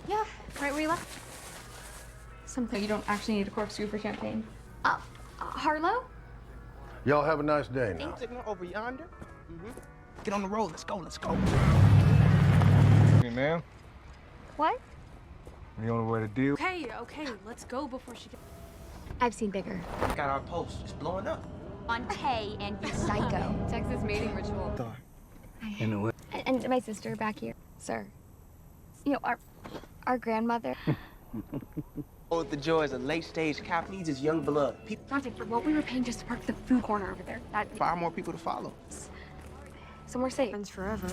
Yeah, right where you left. Something you don't actually need a corkscrew for champagne. Harlow? Y'all have a nice day now. Signal over yonder. Get on the road. Let's go. Let's go. Hey, ma'am. What? The only way to deal. Okay, let's go before she gets... I've seen bigger. Got our post. It's blowing up. Monte and you psycho. Texas mating ritual. In the way. And my sister back here, sir. You know, our grandmother. Oh, the joys of late-stage cap needs is young blood. Dante, for what we were paying just to park the food corner over there, that... Far more people to follow. Somewhere safe. Friends forever.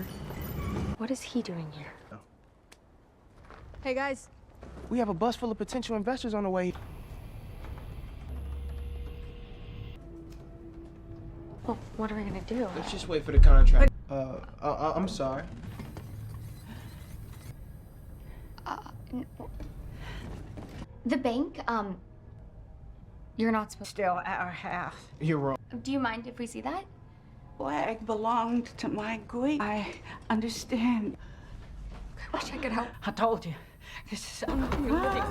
What is he doing here? Hey, guys. We have a bus full of potential investors on the way. Well, what are we gonna do? Let's just wait for the contract. I'm sorry. The bank, you're not supposed Still our house. You're wrong. to. Do you mind if we see that? Flag belonged to my Greek. I understand. I wish I could help. I told you. This is unbelievable.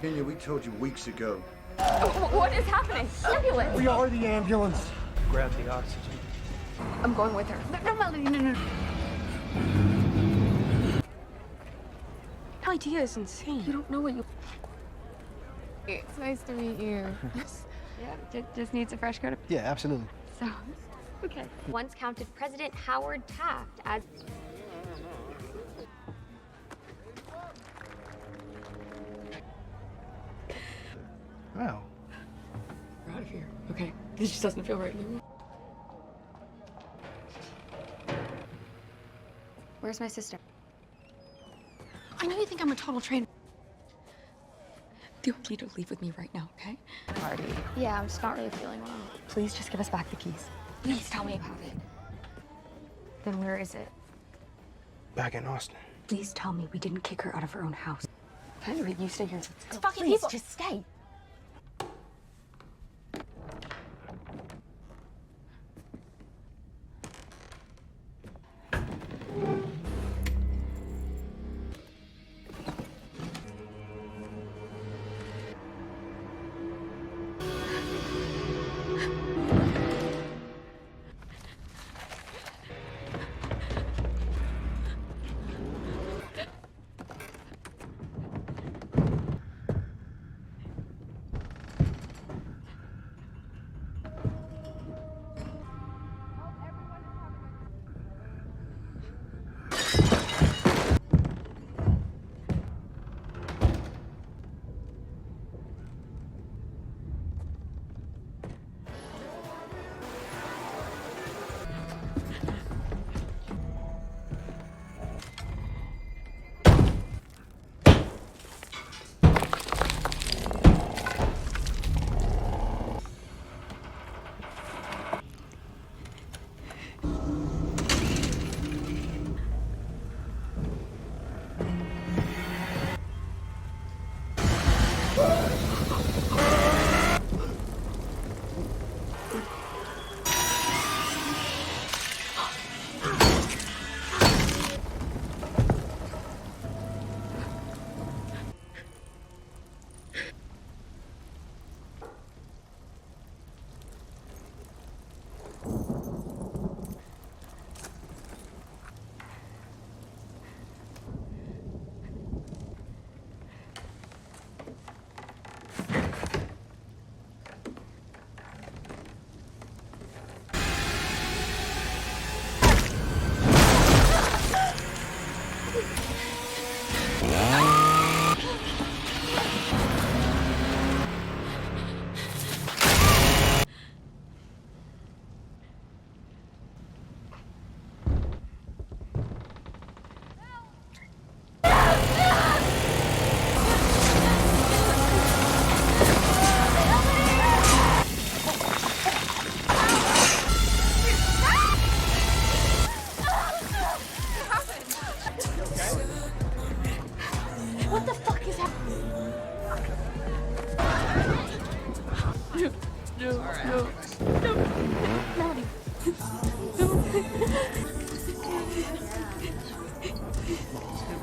Kenya, we told you weeks ago. What is happening? Ambulance! We are the ambulance. Grab the oxygen. I'm going with her. No, Melody, no. The idea is insane. You don't know what you... It's nice to meet you. Yeah, just needs a fresh coat of... Yeah, absolutely. So, okay. Once counted President Howard Taft as... Wow. We're out of here. Okay. This just doesn't feel right anymore. Where's my sister? I know you think I'm a total train. You need to leave with me right now, okay? Party. Yeah, I'm just not really feeling well. Please just give us back the keys. Please tell me about it. Then where is it? Back in Austin. Please tell me we didn't kick her out of her own house. Okay, you stay here. It's fucking Please, people. just stay.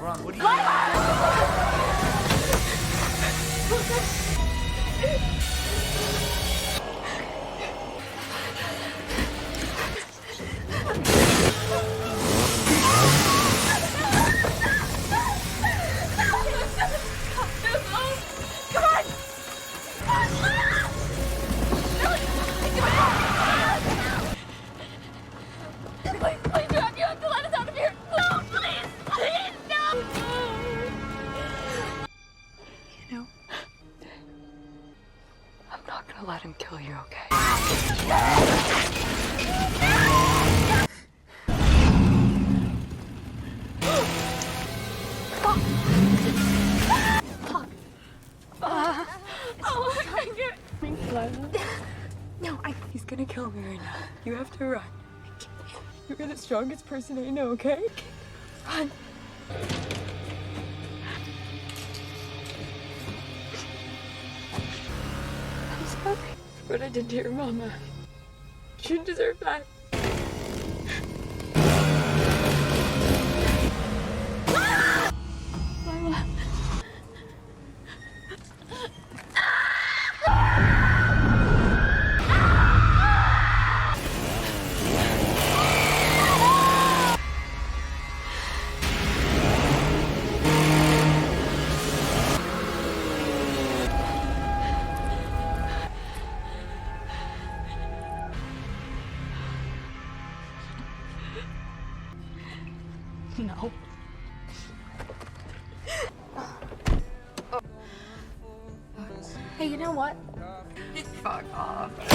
Run. What are you... You know, I'm not gonna let him kill you, okay? No, he's gonna kill me right now. You have to run. You're the strongest person I know, okay? Run. I'm sorry for what I did to your mama. You didn't deserve that. Mama. No. Hey, you know what? Fuck off.